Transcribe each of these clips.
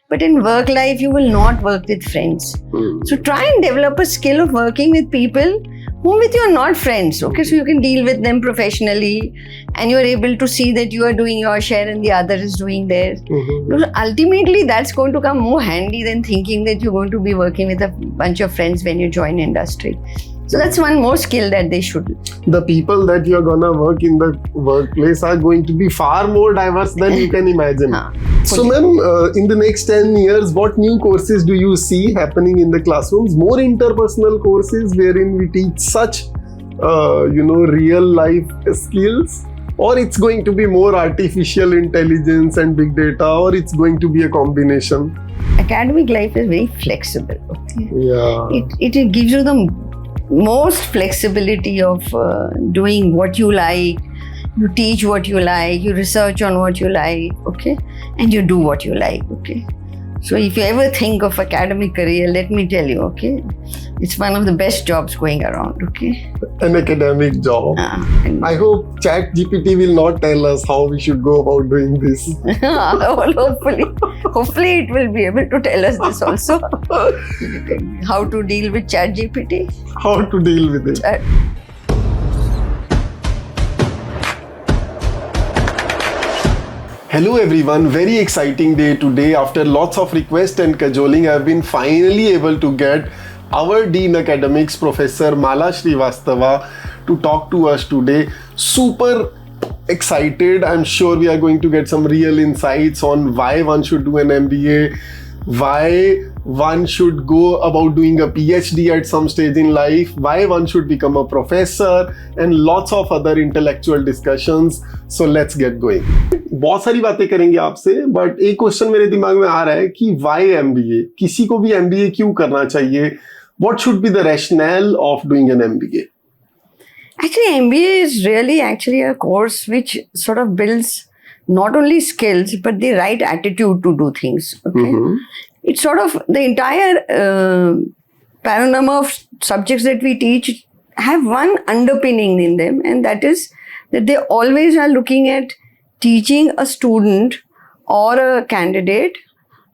but in work life you will not work with friends. So try and develop a skill of working with people whom with you are not friends, okay? So you can deal with them professionally and you are able to see that you are doing your share and the other is doing theirs. Because ultimately that's going to come more handy than thinking that you're going to be working with a bunch of friends when you join industry. So that's one more skill that they should. The people that you're gonna work in the workplace are going to be far more diverse than you can imagine. So ma'am, in the next 10 years, what new courses do you see happening in the classrooms? More interpersonal courses wherein we teach such, real life skills? Or it's going to be more artificial intelligence and big data, or it's going to be a combination? Academic life is very flexible. Okay? Yeah. It gives you the most flexibility of doing what you like. You teach what you like, you research on what you like, okay, and you do what you like, okay. So if you ever think of academic career, let me tell you, okay, it's one of the best jobs going around, okay. An academic job. I hope ChatGPT will not tell us how we should go about doing this. Hopefully it will be able to tell us this also. How to deal with ChatGPT? How to deal with it. Hello everyone, very exciting day today. After lots of requests and cajoling, I have been finally able to get our Dean Academics, Professor Mala Srivastava, to talk to us today. Super excited. I'm sure we are going to get some real insights on why one should do an MBA, why one should go about doing a PhD at some stage in life, why one should become a professor, and lots of other intellectual discussions. So let's get going. बहुत सारी बातें करेंगे आपसे, but एक question मेरे दिमाग में आ रहा है कि why MBA? किसी को भी MBA क्यों करना चाहिए? What should be the rationale of doing an MBA? Actually, MBA is really actually a course which sort of builds not only skills, but the right attitude to do things. Okay? It's sort of the entire panorama of subjects that we teach have one underpinning in them, and that is that they always are looking at teaching a student or a candidate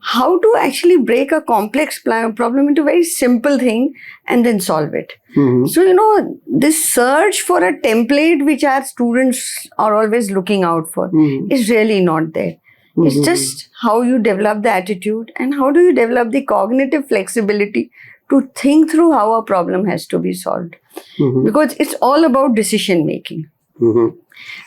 how to actually break a complex problem into a very simple thing and then solve it. So, this search for a template which our students are always looking out for is really not there. It's just how you develop the attitude and how do you develop the cognitive flexibility to think through how a problem has to be solved. Because it's all about decision making.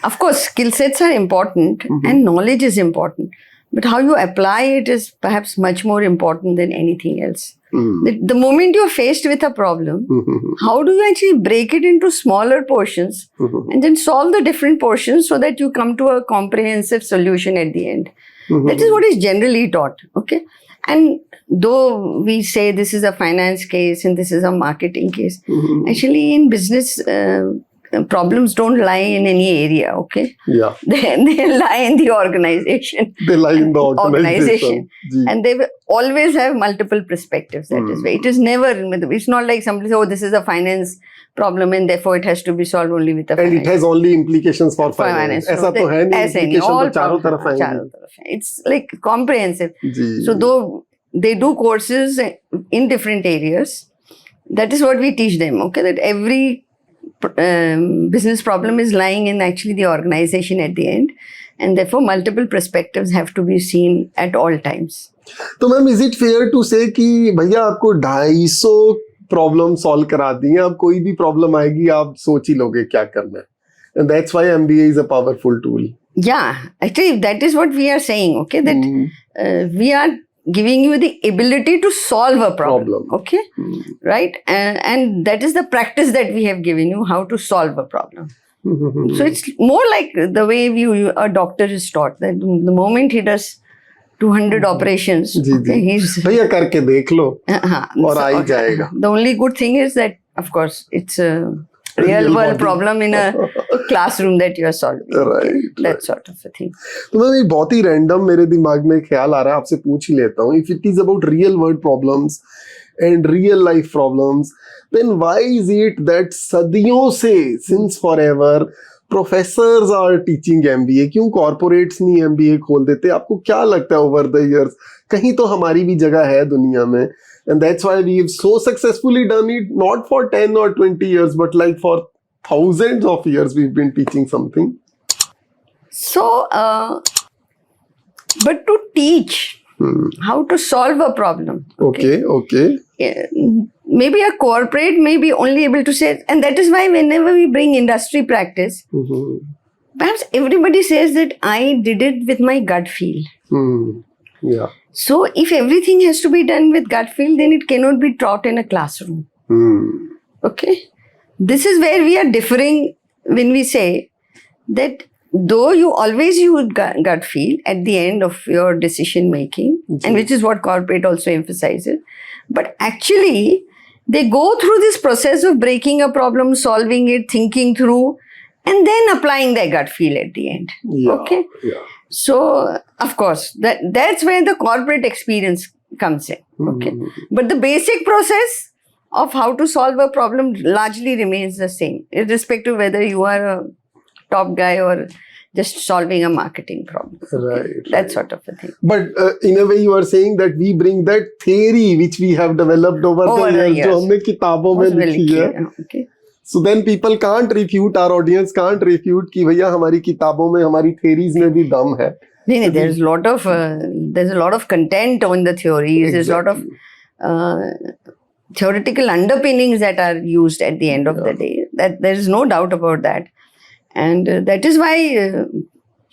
Of course, skill sets are important and knowledge is important. But how you apply it is perhaps much more important than anything else. The moment you're faced with a problem, how do you actually break it into smaller portions and then solve the different portions so that you come to a comprehensive solution at the end? That is what is generally taught, okay? And though we say this is a finance case and this is a marketing case, actually in business, problems don't lie in any area, okay? Yeah. They lie in the organization. They lie in the organization. And they will always have multiple perspectives. That is why it is never, it's not like somebody says, oh, this is a finance problem and therefore it has to be solved only with a finance. And it has only implications for finance. ऐसा तो है नहीं, implication तो चारों तरफ आएंगे. It's like comprehensive. So though they do courses in different areas, that is what we teach them, okay? That every business problem is lying in actually the organization at the end, and therefore multiple perspectives have to be seen at all times. तो ma'am, is it fair to say कि भैया आपको 250 problem solve करा दी हैं, अब कोई भी problem आएगी आप सोच ही लोगे क्या करना है, and that's why MBA is a powerful tool. Yeah, actually that is what we are saying, okay? That we are giving you the ability to solve a problem. Okay, right? And that is the practice that we have given you, how to solve a problem. So it's more like the way a doctor is taught, that the moment he does 200 operations, okay, he's भैया करके देख लो और आ ही जाएगा. The only good thing is that, of course, it's a real world problem in a classroom that you are solving. Right. That sort of a thing. तो मैं एक बहुत ही random मेरे दिमाग में ख्याल आ रहा है, आपसे पूछ ही लेता हूँ. If it is about real world problems and real life problems, then why is it that सदियों से, since forever, professors are teaching MBA, क्यों कॉर्पोरेट्स नहीं MBA खोल देते? आपको क्या लगता है ओवर द इयर्स कहीं तो हमारी भी जगह है दुनिया में? And that's why we have so successfully done it, not for 10 or 20 years but like for thousands of years we've been teaching something. So but to teach how to solve a problem, Okay. maybe a corporate may be only able to say, and that is why whenever we bring industry practice, perhaps everybody says that I did it with my gut feel. Yeah. So if everything has to be done with gut feel, then it cannot be taught in a classroom. Okay, this is where we are differing when we say that though you always use gut feel at the end of your decision making, and which is what corporate also emphasizes, but actually they go through this process of breaking a problem, solving it, thinking through, and then applying their gut feel at the end. Okay. So of course that's where the corporate experience comes in. Okay, but the basic process of how to solve a problem largely remains the same, irrespective whether you are a top guy or just solving a marketing problem. Right. That sort of a thing. But in a way you are saying that we bring that theory which we have developed over the years, जो हमने किताबों में लिखी है. Okay. So then people can't refute, our audience can't refute कि भैया हमारी किताबों में हमारी theories में भी दम है. No, there's a lot of content on the theories. There's a lot of theoretical underpinnings that are used at the end of the day. That there is no doubt about that, and that is why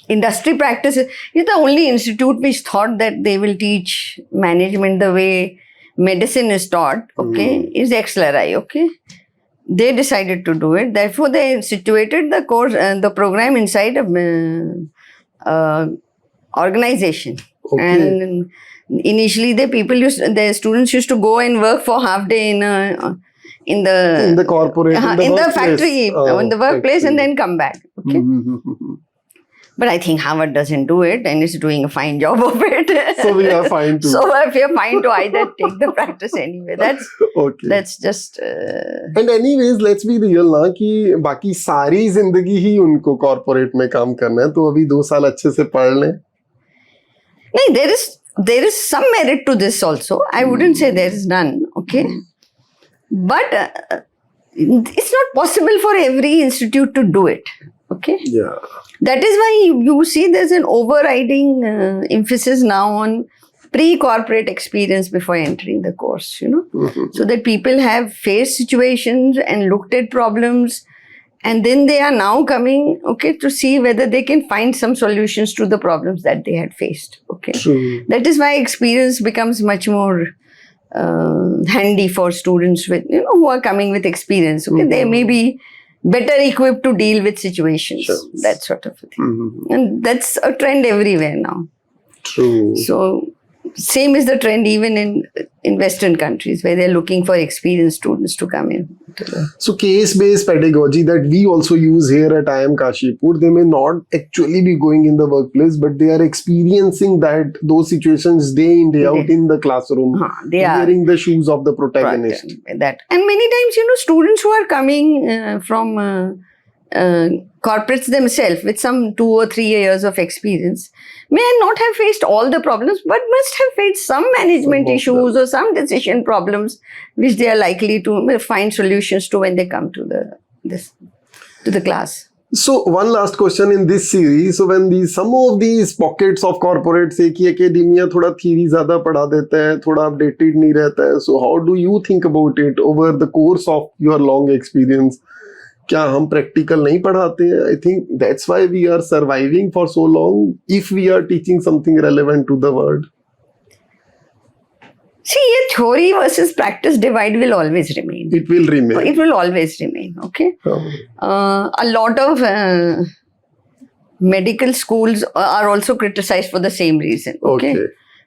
industry practice is the only institute which thought that they will teach management the way medicine is taught. Okay, is XLRI. Okay. They decided to do it. Therefore, they situated the course, the program inside a organization. Okay. And initially, the students used to go and work for half day in the corporate, in the factory, in the workplace, and then come back. Okay. But I think Harvard doesn't do it, and is doing a fine job of it. So we are fine too. So we are fine to either take the practice anyway. That's just. And anyways, let's be real ना कि बाकी सारी जिंदगी ही उनको corporate में काम करना है, तो अभी 2 साल अच्छे से पढ़ लें. नहीं, there is some merit to this also. I wouldn't say there is none. Okay, but it's not possible for every institute to do it. Okay. Yeah. That is why you see there's an overriding emphasis now on pre-corporate experience before entering the course, so that people have faced situations and looked at problems, and then they are now coming, to see whether they can find some solutions to the problems that they had faced. Okay. True. That is why experience becomes much more handy for students with, who are coming with experience. Okay. They may be better equipped to deal with situations, that sort of a thing. And that's a trend everywhere now. True. So same is the trend even in Western countries, where they're looking for experienced students to come in. So case-based pedagogy that we also use here at IIM Kashipur, they may not actually be going in the workplace, but they are experiencing those situations day in, day out in the classroom, they are wearing the shoes of the protagonist. That. And many times, students who are coming from corporates themselves with some 2 or 3 years of experience may not have faced all the problems, but must have faced some management issues or some decision problems, which they are likely to find solutions to when they come to the class. So one last question in this series. So when some of these pockets of corporates say कि academia थोड़ा theory ज़्यादा पढ़ा देता है, थोड़ा updated नहीं रहता है. So how do you think about it over the course of your long experience? क्या हम practical नहीं पढ़ाते हैं? I think that's why we are surviving for so long, if we are teaching something relevant to the world. See, a theory versus practice divide will always remain. It will remain. It will always remain, okay? A lot of medical schools are also criticized for the same reason, okay?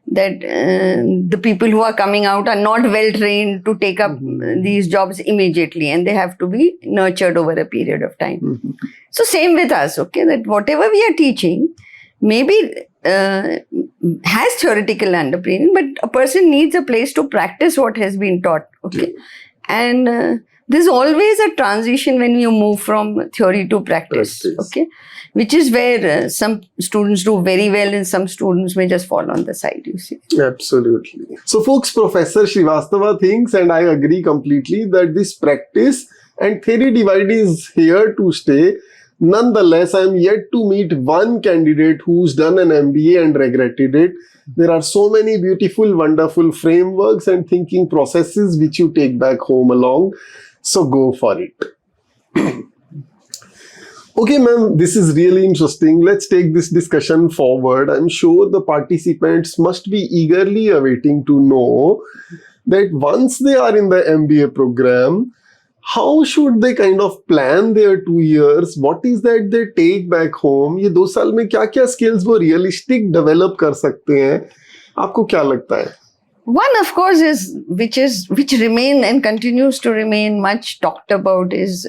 That the people who are coming out are not well trained to take up these jobs immediately, and they have to be nurtured over a period of time. So same with us, okay, that whatever we are teaching maybe has theoretical underpinning, but a person needs a place to practice what has been taught, okay? And there's always a transition when you move from theory to practice. Okay, which is where some students do very well and some students may just fall on the side, you see. Absolutely. So folks, Professor Srivastava thinks, and I agree completely, that this practice and theory divide is here to stay. Nonetheless, I am yet to meet one candidate who's done an MBA and regretted it. There are so many beautiful, wonderful frameworks and thinking processes which you take back home along. So go for it. Okay, ma'am, this is really interesting. Let's take this discussion forward. I'm sure the participants must be eagerly awaiting to know that once they are in the MBA program, how should they kind of plan their 2 years? What is that they take back home? ये 2 साल में क्या-क्या skills वो realistic develop कर सकते हैं? आपको क्या लगता है? One, of course, is which remain and continues to remain much talked about is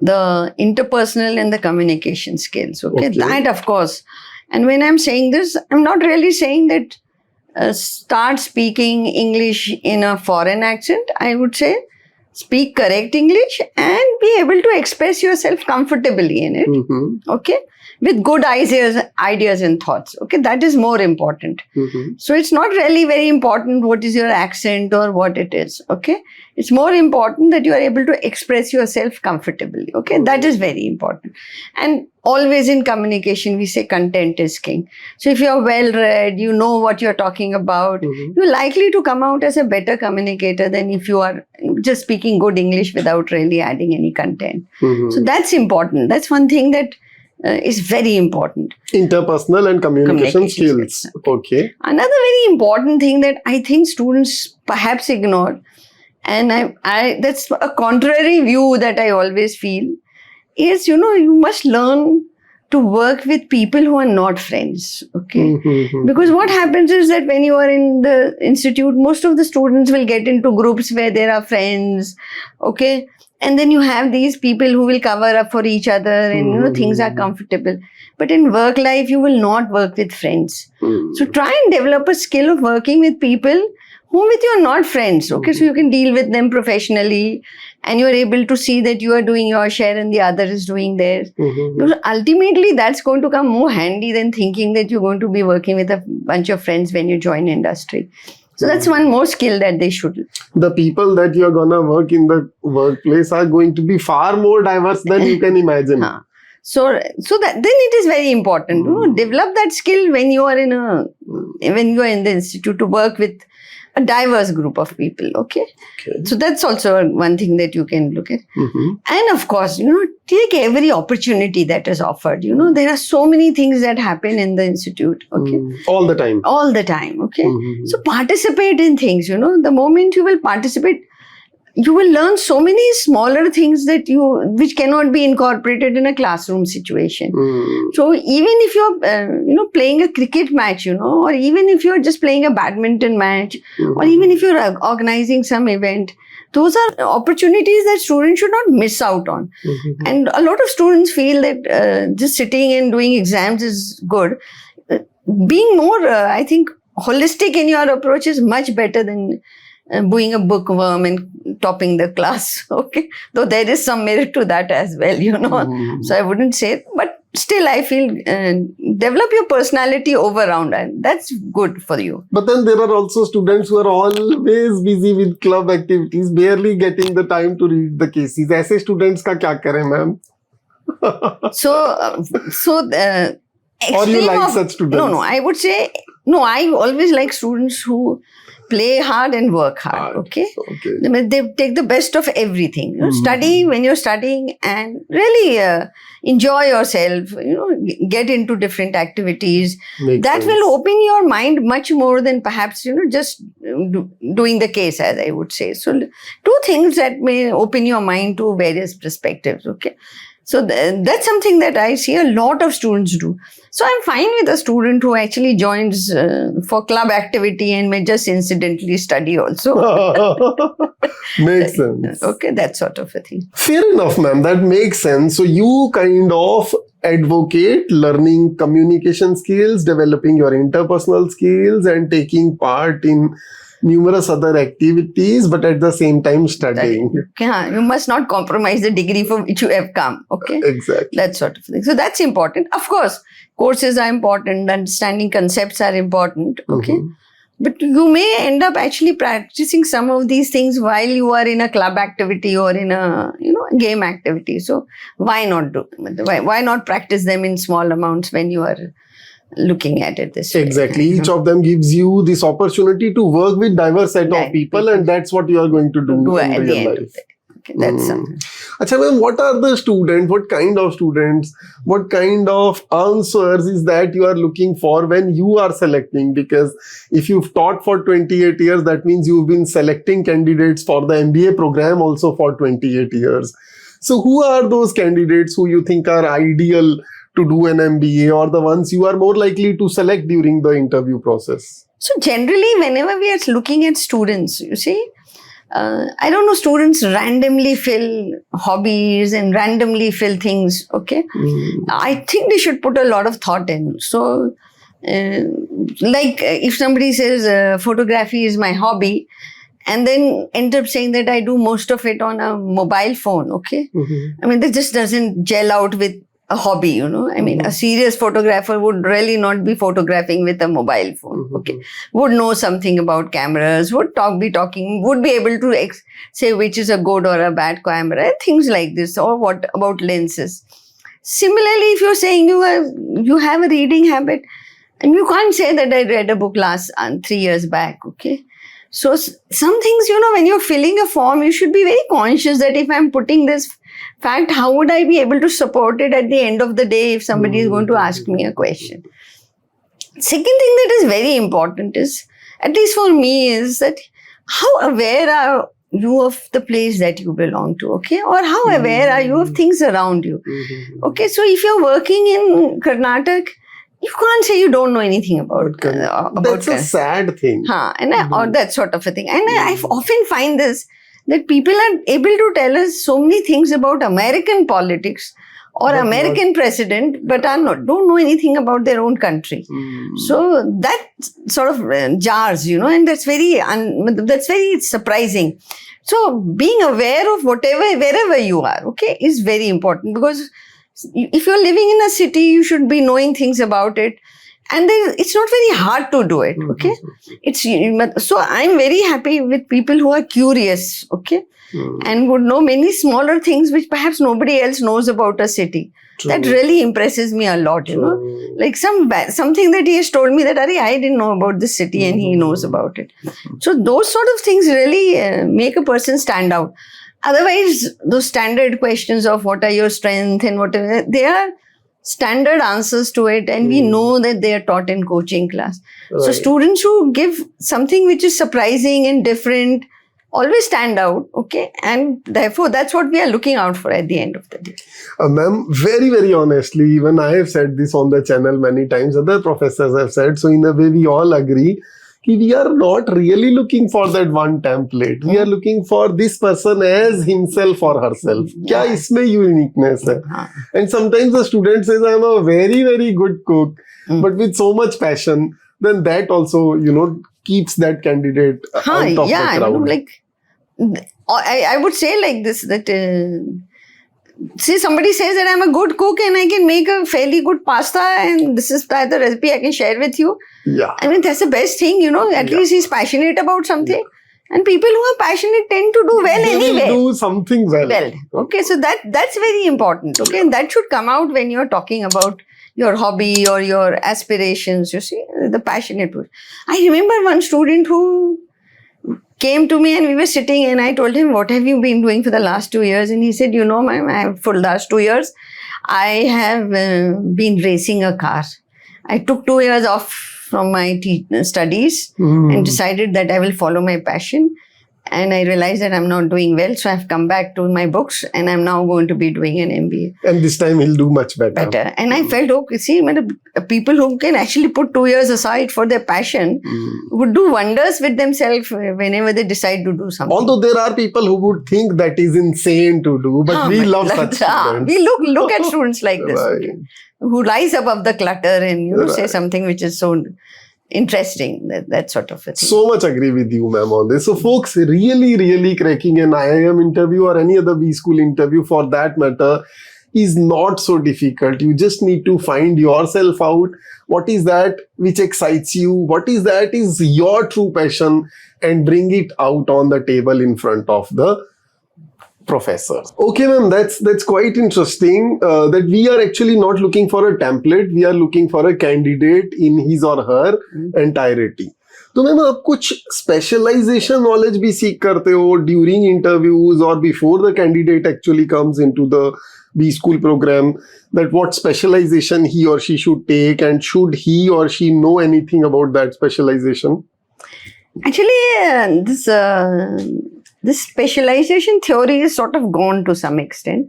the interpersonal and the communication skills. Okay, that of course. And when I'm saying this, I'm not really saying that start speaking English in a foreign accent. I would say speak correct English and be able to express yourself comfortably in it. Okay, with good ideas and thoughts. Okay, that is more important. So it's not really very important what is your accent or what it is. Okay, it's more important that you are able to express yourself comfortably. Okay, that is very important. And always in communication, we say content is king. So if you're well read, you know what you're talking about, you're likely to come out as a better communicator than if you are just speaking good English without really adding any content. So that's important. That's one thing that is very important. Interpersonal and communication skills. Okay. Another very important thing that I think students perhaps ignore, and I that's a contrary view that I always feel, is, you must learn to work with people who are not friends. Okay. Because what happens is that when you are in the institute, most of the students will get into groups where there are friends. Okay. And then you have these people who will cover up for each other and, things are comfortable. But in work life, you will not work with friends. So try and develop a skill of working with people whom with you are not friends. Okay, so you can deal with them professionally and you are able to see that you are doing your share and the other is doing theirs. Because ultimately, that's going to come more handy than thinking that you're going to be working with a bunch of friends when you join industry. So that's one more skill that they should. The people that you're gonna work in the workplace are going to be far more diverse than you can imagine. So that then it is very important. Develop that skill when you are in the institute to work with a diverse group of people. Okay. So that's also one thing that you can look at. And of course, take every opportunity that is offered. There are so many things that happen in the institute. Okay. All the time. All the time. Okay. So participate in things. The moment you will participate, you will learn so many smaller things which cannot be incorporated in a classroom situation. So even if you're playing a cricket match, or even if you're just playing a badminton match, or even if you're organizing some event, those are opportunities that students should not miss out on. And a lot of students feel that just sitting and doing exams is good. Being more, I think, holistic in your approach is much better than being a bookworm and topping the class. Okay, though there is some merit to that as well, So I wouldn't say it, but still I feel develop your personality overall, and that's good for you. But then there are also students who are always busy with club activities, barely getting the time to read the cases. ऐसे students का क्या करें, ma'am? Or you like such students? No, I would say, I always like students who play hard and work hard. Okay. They take the best of everything. Study when you're studying and really enjoy yourself. Get into different activities. That will open your mind much more than perhaps just doing the case, as I would say. So 2 things that may open your mind to various perspectives. Okay. So that's something that I see a lot of students do. So I'm fine with a student who actually joins for club activity and may just incidentally study also. Makes sense. Okay, that sort of a thing. Fair enough, ma'am. That makes sense. So you kind of advocate learning communication skills, developing your interpersonal skills, and taking part in numerous other activities, but at the same time studying. You must not compromise the degree for which you have come. Okay. Exactly. That sort of thing. So that's important. Of course, courses are important, understanding concepts are important. Okay. But you may end up actually practicing some of these things while you are in a club activity or in a game activity. So why not do? Why not practice them in small amounts when you are looking at it this way? Exactly. Each of them gives you this opportunity to work with diverse set of people, and that's what you are going to do in real life. Okay, that's something. Achha, ma'am, what are the students? What kind of students? What kind of answers is that you are looking for when you are selecting? Because if you've taught for 28 years, that means you've been selecting candidates for the MBA program also for 28 years. So who are those candidates who you think are ideal to do an MBA, or the ones you are more likely to select during the interview process? So generally, whenever we are looking at students, you see, I don't know, students randomly fill hobbies and randomly fill things, okay? I think they should put a lot of thought in. So, like if somebody says photography is my hobby, and then end up saying that I do most of it on a mobile phone, okay? I mean, that just doesn't gel out with a hobby, I mean, a serious photographer would really not be photographing with a mobile phone, okay? Would know something about cameras, would be able to say which is a good or a bad camera, things like this, or what about lenses. Similarly, if you're saying you have a reading habit, and you can't say that I read a book 3 years back, okay? So some things, when you're filling a form, you should be very conscious that if I'm putting this fact, how would I be able to support it at the end of the day if somebody is going to ask me a question? Second thing that is very important is, at least for me, is that how aware are you of the place that you belong to, okay? Or how aware are you of things around you? Okay, so if you're working in Karnataka, you can't say you don't know anything about that's a sad thing. Or that sort of a thing. And I often find this, that people are able to tell us so many things about American politics or American president, but don't know anything about their own country. So that sort of jars, and that's very surprising. So being aware of wherever you are, okay, is very important, because if you're living in a city, you should be knowing things about it. And it's not very hard to do it, okay? So I'm very happy with people who are curious, okay? And would know many smaller things which perhaps nobody else knows about a city. That really impresses me a lot, Like something that he has told me that, I didn't know about this city and he knows about it. So those sort of things really make a person stand out. Otherwise, those standard questions of what are your strengths and whatever, they are standard answers to it, and we know that they are taught in coaching class. Right. So students who give something which is surprising and different always stand out, okay? And therefore, that's what we are looking out for at the end of the day. Ma'am, very, very honestly, even I have said this on the channel many times, other professors have said, so in a way we all agree, we are not really looking for that one template. We are looking for this person as himself or herself. Kya isme uniqueness hai? And sometimes the student says, I'm a very, very good cook, but with so much passion, then that also, keeps that candidate out of the crowd. I would say like this, that say somebody says that I'm a good cook and I can make a fairly good pasta, and this is the recipe I can share with you. Yeah. I mean, that's the best thing, at least he's passionate about something. Yeah. And people who are passionate tend to do well anyway. They will do something well. Okay, so that's very important. Okay, and that should come out when you're talking about your hobby or your aspirations, you see, the passionate one. I remember one student who came to me and we were sitting and I told him, what have you been doing for the last 2 years? And he said, ma'am, for the last 2 years, I have been racing a car. I took 2 years off from my studies and decided that I will follow my passion. And I realized that I'm not doing well. So I've come back to my books and I'm now going to be doing an MBA. And this time he'll do much better. And I felt, people who can actually put 2 years aside for their passion would do wonders with themselves whenever they decide to do something. Although there are people who would think that is insane to do, but we love such students. We look at students like this, who rise above the clutter and say something which is so interesting, that sort of a thing. So much agree with you, ma'am, on this. So folks, really cracking an IIM interview or any other B school interview for that matter is not so difficult. You just need to find yourself out. What is that which excites you? What is that is your true passion, and bring it out on the table in front of the professor. Okay, ma'am, that's quite interesting that we are actually not looking for a template. We are looking for a candidate in his or her entirety. तो ma'am आप कुछ specialization knowledge भी सीख करते हो during interviews or before the candidate actually comes into the B school program, that what specialization he or she should take, and should he or she know anything about that specialization? Actually, this specialization theory is sort of gone to some extent.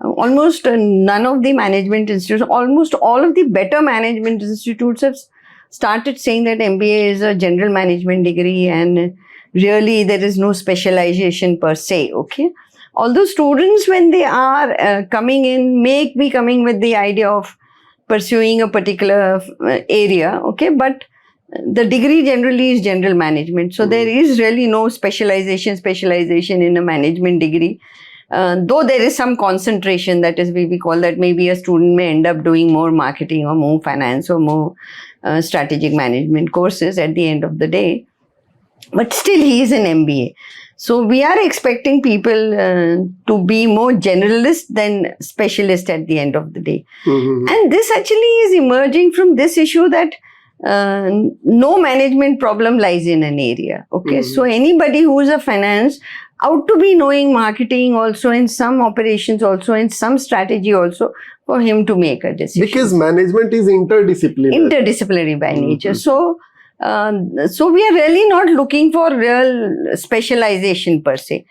Almost none of the management institutes, almost all of the better management institutes have started saying that MBA is a general management degree and really there is no specialization per se, okay? Although students, when they are coming in, may be coming with the idea of pursuing a particular area, okay? But the degree generally is general management. So there is really no specialization in a management degree. Though there is some concentration, that is, we call that maybe a student may end up doing more marketing or more finance or more strategic management courses at the end of the day. But still he is an MBA. So we are expecting people to be more generalist than specialist at the end of the day. And this actually is emerging from this issue that no management problem lies in an area. Okay, so anybody who is a finance ought to be knowing marketing also, in some operations also, in some strategy also, for him to make a decision. Because management is interdisciplinary by nature. So we are really not looking for real specialization per se.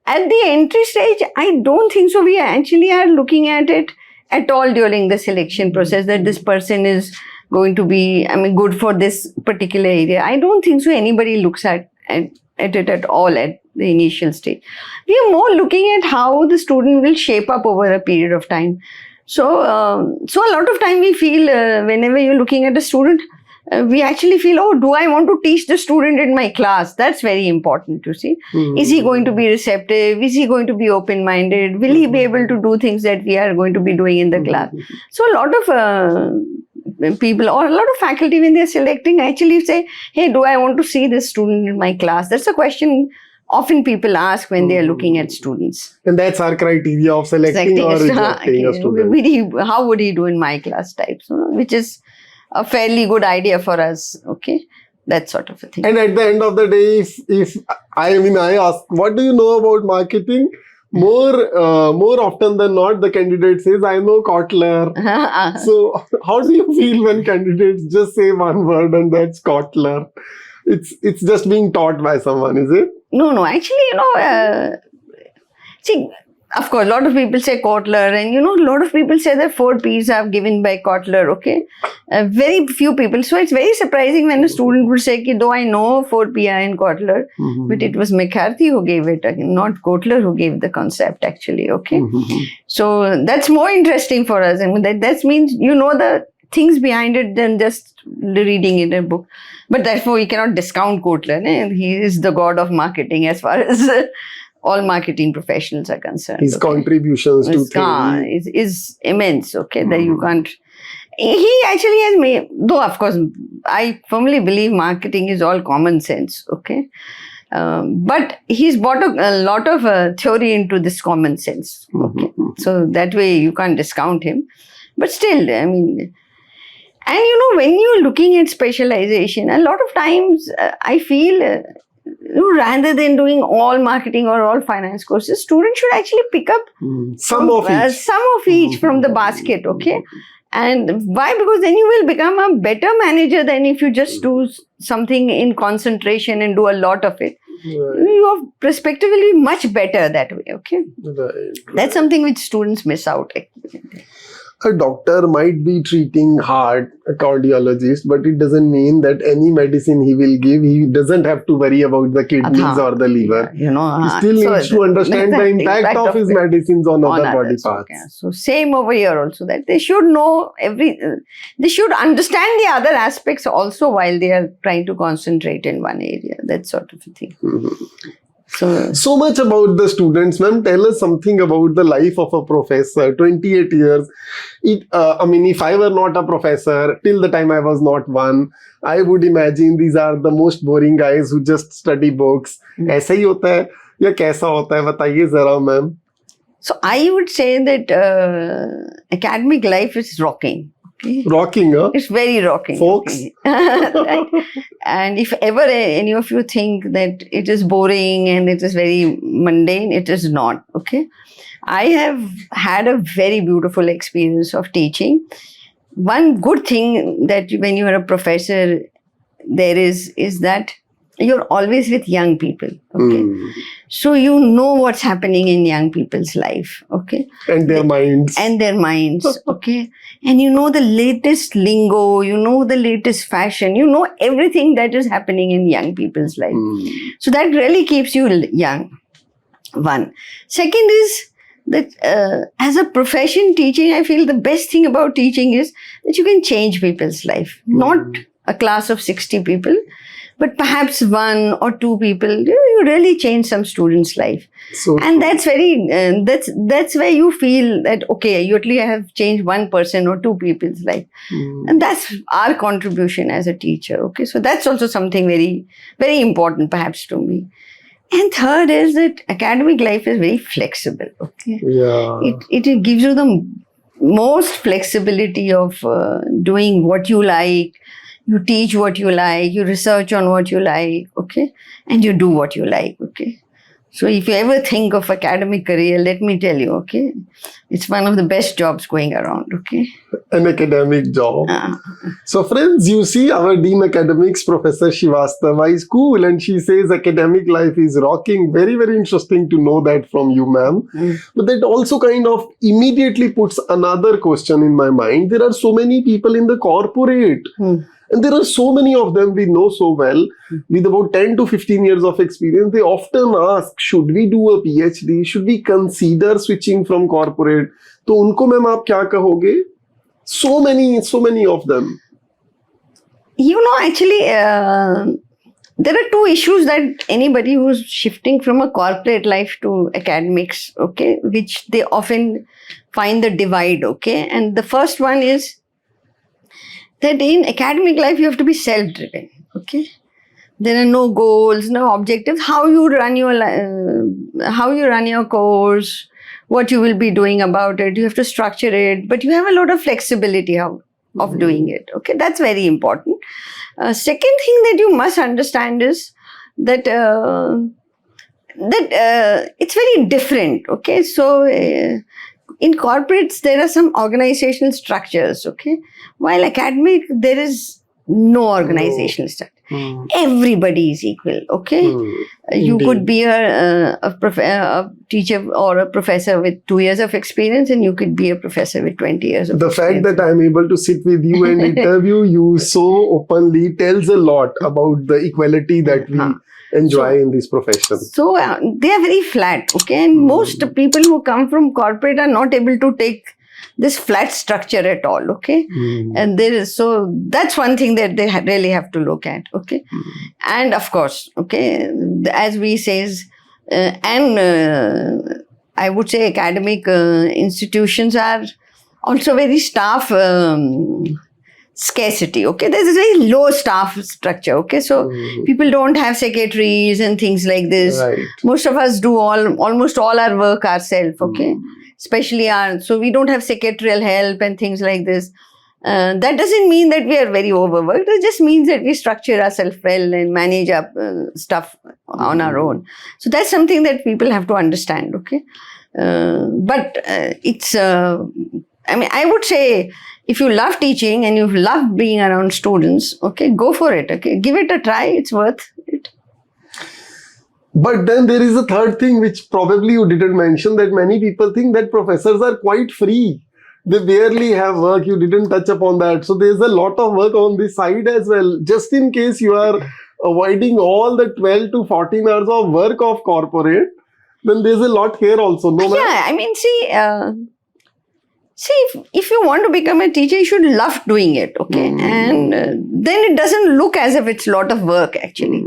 At the entry stage, I don't think so. We actually are looking at it at all during the selection process, that this person is going to be, good for this particular area. I don't think so anybody looks at it at all at the initial stage. We are more looking at how the student will shape up over a period of time. So a lot of time we feel whenever you're looking at a student, we actually feel, oh, do I want to teach the student in my class? That's very important to see. Is he going to be receptive? Is he going to be open-minded? Will he be able to do things that we are going to be doing in the class? So a lot of people or a lot of faculty, when they're selecting, actually say, hey, do I want to see this student in my class? That's a question often people ask when they are looking at students. And that's our criteria of selecting or rejecting a student. How would he do in my class type? Which is a fairly good idea for us, okay? That sort of a thing. And at the end of the day, if I ask, what do you know about marketing? More often than not, the candidate says, I know Kotler. So how do you feel when candidates just say one word and that's Kotler? It's just being taught by someone, is it? No. Actually, see, of course, a lot of people say Kotler, and a lot of people say that 4 P's are given by Kotler, okay? Very few people. So it's very surprising when a student would say, though I know 4 P are in Kotler, but it was McCarthy who gave it, not Kotler who gave the concept actually, okay? So that's more interesting for us. That means you know the things behind it than just reading in a book. But therefore, we cannot discount Kotler. He is the god of marketing as far as all marketing professionals are concerned. His contributions to theory is immense, okay? That you can't... He actually has made... Though, of course, I firmly believe marketing is all common sense, okay? But he's brought a lot of theory into this common sense, okay? So that way, you can't discount him. But still, and when you're looking at specialization, a lot of times I feel, rather than doing all marketing or all finance courses, students should actually pick up some of each from the basket, okay? And why? Because then you will become a better manager than if you just do something in concentration and do a lot of it. Right. Your perspective will be much better that way, okay? Right. That's something which students miss out. a doctor might be treating heart, a cardiologist, but it doesn't mean that any medicine he will give, he doesn't have to worry about the kidneys or the liver. Yeah, he still needs to understand the impact of his medicines on other body parts. Okay. So same over here also, that they should know they should understand the other aspects also while they are trying to concentrate in one area, that sort of a thing. So much about the students. Ma'am, tell us something about the life of a professor. 28 years. If I were not a professor, till the time I was not one, I would imagine these are the most boring guys who just study books. ऐसा ही होता है या कैसा होता है, बताइए जरा ma'am. So I would say that academic life is rocking. Okay. Rocking, huh? It's very rocking, folks. Okay. And if ever any of you think that it is boring and it is very mundane, it is not. Okay. I have had a very beautiful experience of teaching. One good thing that when you are a professor, there is that you're always with young people. Okay. So you know what's happening in young people's life. Okay. And their minds. Okay. And you know the latest lingo, you know the latest fashion, you know everything that is happening in young people's life. So that really keeps you young. One. Second is that as a profession teaching, I feel the best thing about teaching is that you can change people's life. Not a class of 60 people, but perhaps one or two people, you really change some student's life. And that's very, that's where you feel that, okay, you at least have changed one person or two people's life. And that's our contribution as a teacher. Okay. So that's also something very, very important perhaps to me. And third is that academic life is very flexible. Okay. Yeah. It gives you the most flexibility of doing what you like. You teach what you like, you research on what you like, okay? And you do what you like, okay? So if you ever think of academic career, let me tell you, okay? It's one of the best jobs going around, okay? An academic job. So friends, you see our Dean Academics, Professor Srivastava is cool and she says academic life is rocking. Very, very interesting to know that from you, ma'am. But that also kind of immediately puts another question in my mind. There are so many people in the corporate. And there are so many of them we know so well, with about 10 to 15 years of experience. They often ask, should we do a PhD? Should we consider switching from corporate? तो उनको ma'am आप क्या कहोगे? So many of them. You know, actually, there are two issues that anybody who's shifting from a corporate life to academics, okay, which they often find the divide, okay. And the first one is that in academic life, you have to be self-driven, okay? There are no goals, no objectives. How you run your course, what you will be doing about it. You have to structure it, but you have a lot of flexibility of doing it, okay? That's very important. Second thing that you must understand is that it's very different, okay? So in corporates, there are some organizational structures, okay? While academic, there is no organizational structure. Everybody is equal, okay? You could be a teacher or a professor with 2 years of experience, and you could be a professor with 20 years of experience. The fact that I'm able to sit with you and interview you so openly tells a lot about the equality that we enjoy in this profession. So they are very flat, okay? And most people who come from corporate are not able to take this flat structure at all, okay? And so that's one thing that they really have to look at, okay? And of course, okay, as we says, I would say academic institutions are also very staff scarcity, okay? There's a very low staff structure, okay? So people don't have secretaries and things like this. Right. Most of us do almost all our work ourselves, okay? Especially so we don't have secretarial help and things like this. That doesn't mean that we are very overworked. It just means that we structure ourselves well and manage our stuff on our own. So that's something that people have to understand, okay? But it's, I would say, if you love teaching and you love being around students, okay, go for it, okay? Give it a try, it's worth it. But then there is a third thing which probably you didn't mention, that many people think that professors are quite free. They barely have work. You didn't touch upon that. So there's a lot of work on this side as well. Just in case you are avoiding all the 12 to 14 hours of work of corporate, then there's a lot here also. No, yeah, I mean, see, if you want to become a teacher, you should love doing it, okay? And then it doesn't look as if it's a lot of work, actually.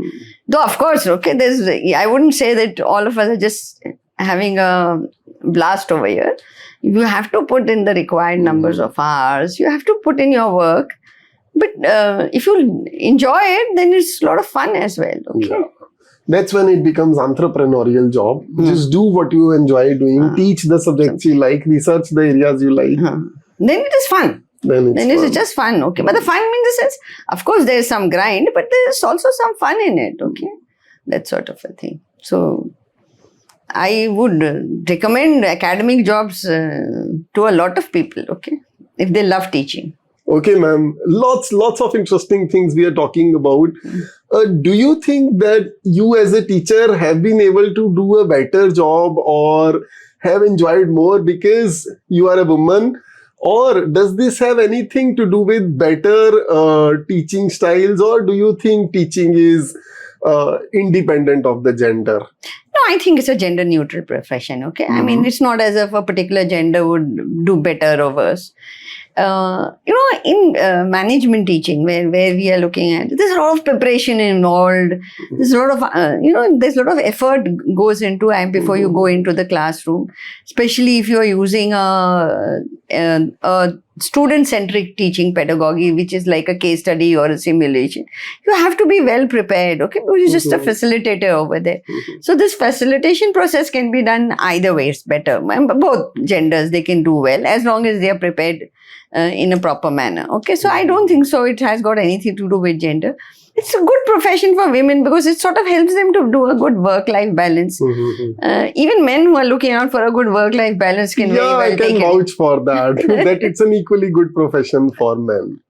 Though, of course, okay, I wouldn't say that all of us are just having a blast over here. You have to put in the required numbers of hours. You have to put in your work. But if you enjoy it, then it's a lot of fun as well, okay? Yeah. That's when it becomes entrepreneurial job. Just do what you enjoy doing. Teach the subjects you like. Research the areas you like. Then it is fun. Then it's just fun, okay? But the fun in the sense, of course, there is some grind, but there is also some fun in it, okay? That sort of a thing. So, I would recommend academic jobs to a lot of people, okay? If they love teaching. Okay, ma'am. Lots of interesting things we are talking about. Do you think that you as a teacher have been able to do a better job or have enjoyed more because you are a woman? Or does this have anything to do with better teaching styles, or do you think teaching is independent of the gender? No, I think it's a gender neutral profession, okay? I mean, it's not as if a particular gender would do better or worse. In management teaching, where we are looking at, there's a lot of preparation involved. There's a lot of, there's a lot of effort goes into it before you go into the classroom, especially if you're using a student-centric teaching pedagogy, which is like a case study or a simulation. You have to be well prepared, okay? Because you're just a facilitator over there. So this facilitation process can be done either way. It's better. Both genders, they can do well as long as they are prepared in a proper manner. Okay, so I don't think so it has got anything to do with gender. It's a good profession for women because it sort of helps them to do a good work-life balance. Even men who are looking out for a good work-life balance can very well I can vouch for that. That it's an equally good profession for men.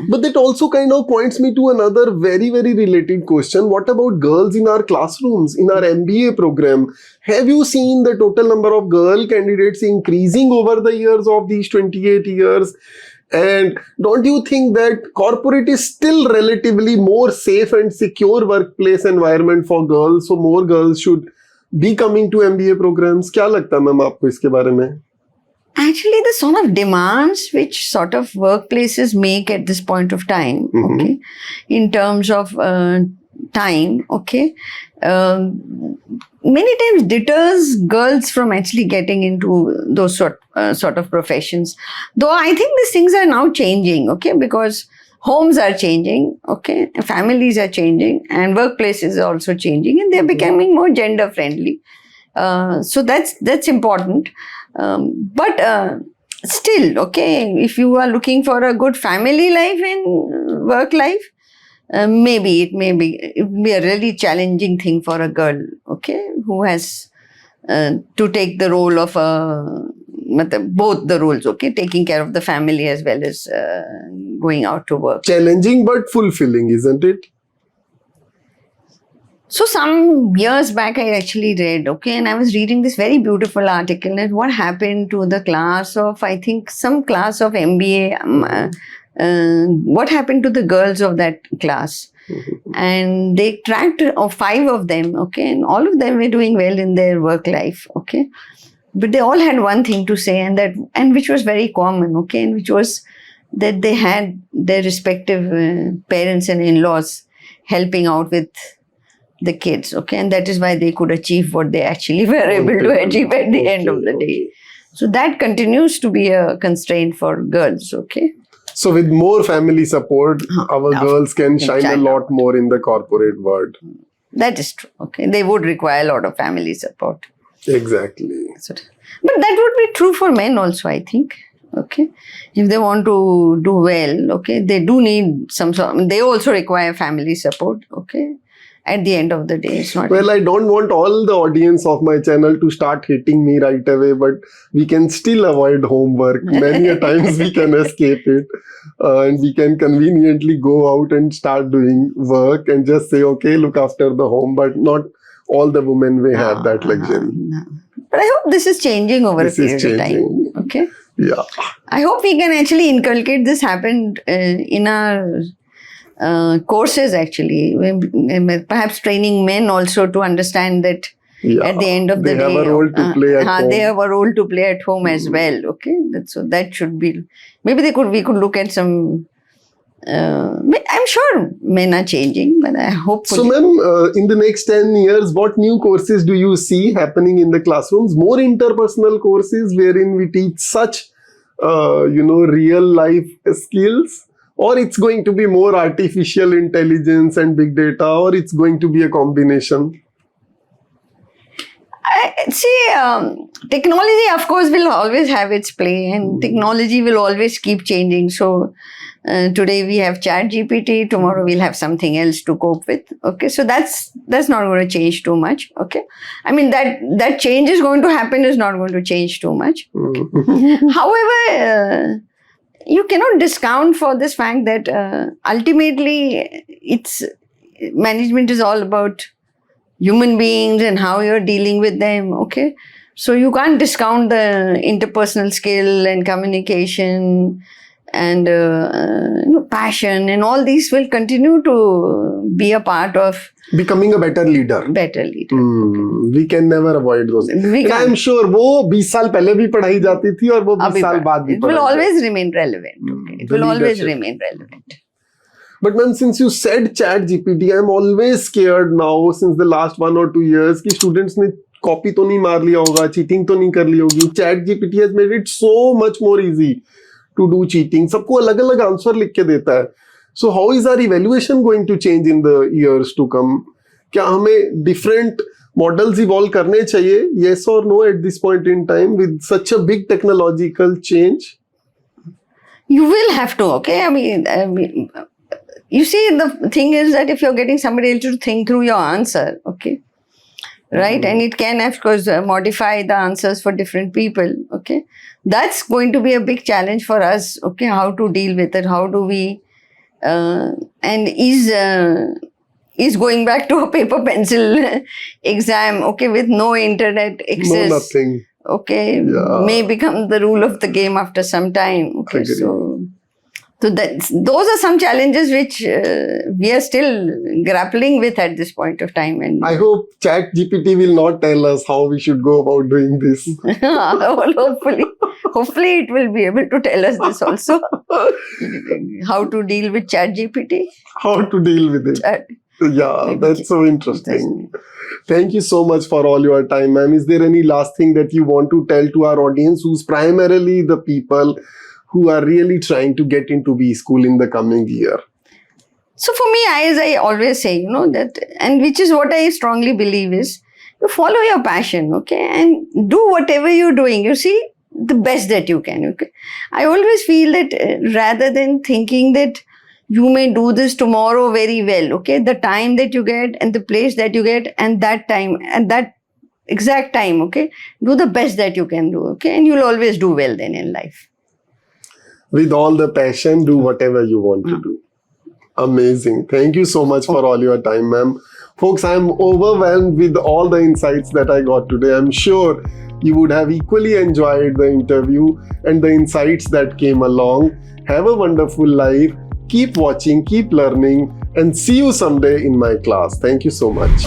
But that also kind of points me to another very, very related question. What about girls in our classrooms, in our MBA program? Have you seen the total number of girl candidates increasing over the years of these 28 years? And don't you think that corporate is still relatively more safe and secure workplace environment for girls? So more girls should be coming to MBA programs. क्या लगता है ma'am आपको इसके बारे में? Actually, the sort of demands which sort of workplaces make at this point of time, okay, in terms of time, okay, many times deters girls from actually getting into those sort of professions. Though I think these things are now changing, okay, because homes are changing, okay, families are changing, and workplaces are also changing, and they're becoming more gender friendly. So that's important. But still, okay, if you are looking for a good family life and work life, maybe it may be a really challenging thing for a girl, okay, who has to take the role of both the roles, okay, taking care of the family as well as going out to work. Challenging but fulfilling, isn't it? So some years back, I actually read, okay, and I was reading this very beautiful article that what happened to the class of, I think, some class of MBA, what happened to the girls of that class. And they tracked 5 of them, okay, and all of them were doing well in their work life, okay. But they all had one thing to say, and which was very common, okay, and which was that they had their respective parents and in-laws helping out with the kids, okay, and that is why they could achieve what they actually were able to achieve at the end of the day. So that continues to be a constraint for girls, okay. So with more family support, our girls can shine a lot more in the corporate world. That is true, okay. They would require a lot of family support. Exactly. But that would be true for men also, I think. Okay, if they want to do well, okay, they do need they also require family support, okay. At the end of the day, it's not. Well, I don't want all the audience of my channel to start hating me right away, but we can still avoid homework. Many a times we can escape it, and we can conveniently go out and start doing work and just say, okay, look after the home, but not all the women may have that luxury. No. But I hope this is changing over a period of time. Okay. Yeah. I hope we can actually inculcate this in our courses actually. Perhaps training men also to understand that at the end of the day, they have a role to play at home. They have a role to play at home as well. Okay, so that should be. Maybe we could look at some. I'm sure men are changing, but I hope. So, ma'am, in the next 10 years, what new courses do you see happening in the classrooms? More interpersonal courses wherein we teach such, real life skills? Or it's going to be more artificial intelligence and big data, or it's going to be a combination? Technology, of course, will always have its play, and technology will always keep changing. So today we have ChatGPT, tomorrow we'll have something else to cope with. Okay, so that's not going to change too much. Okay, I mean that change is going to happen is not going to change too much. Okay. However, you cannot discount for this fact that ultimately management is all about human beings and how you're dealing with them. Okay, so you can't discount the interpersonal skill and communication and passion, and all these will continue to be a part of becoming a better leader. We can never avoid those. And I'm sure वो 20 साल पहले भी पढ़ाई जाती थी और वो 20 साल बाद भी It will always remain relevant. Okay? It will always remain relevant. But ma'am, since you said ChatGPT, I'm always scared now since the last 1 or 2 years कि students ने copy तो नहीं मार लिया होगा, cheating तो नहीं कर ली होगी. ChatGPT has made it so much more easy to do cheating. सबको अलग-अलग आंसर लिख के देता है. So how is our evaluation going to change in the years to come? क्या हमें different models evolve करने चाहिए? Yes or no at this point in time with such a big technological change? You will have to. Okay, I mean, you see, the thing is that if you're getting somebody else to think through your answer, okay, right, and it can, of course, modify the answers for different people. Okay, that's going to be a big challenge for us. Okay, how to deal with it? How do we? And is going back to a paper pencil exam, okay, with no internet access, no nothing, okay, may become the rule of the game after some time. Okay, so those are some challenges which we are still grappling with at this point of time. And I hope ChatGPT will not tell us how we should go about doing this. Hopefully it will be able to tell us this also. How to deal with ChatGPT. How to deal with it. Yeah, that's so interesting. Thank you so much for all your time, ma'am. Is there any last thing that you want to tell to our audience, who's primarily the people who are really trying to get into B school in the coming year? So for me, as I always say, that, and which is what I strongly believe is, you follow your passion, okay, and do whatever you're doing, you see, the best that you can, okay. I always feel that rather than thinking that you may do this tomorrow very well, okay, the time that you get and the place that you get and that time and that exact time, okay, do the best that you can do, okay, and you'll always do well then in life. With all the passion, do whatever you want to do. Amazing. Thank you so much for all your time, ma'am. Folks, I'm overwhelmed with all the insights that I got today. I'm sure you would have equally enjoyed the interview and the insights that came along. Have a wonderful life. Keep watching, keep learning, and see you someday in my class. Thank you so much.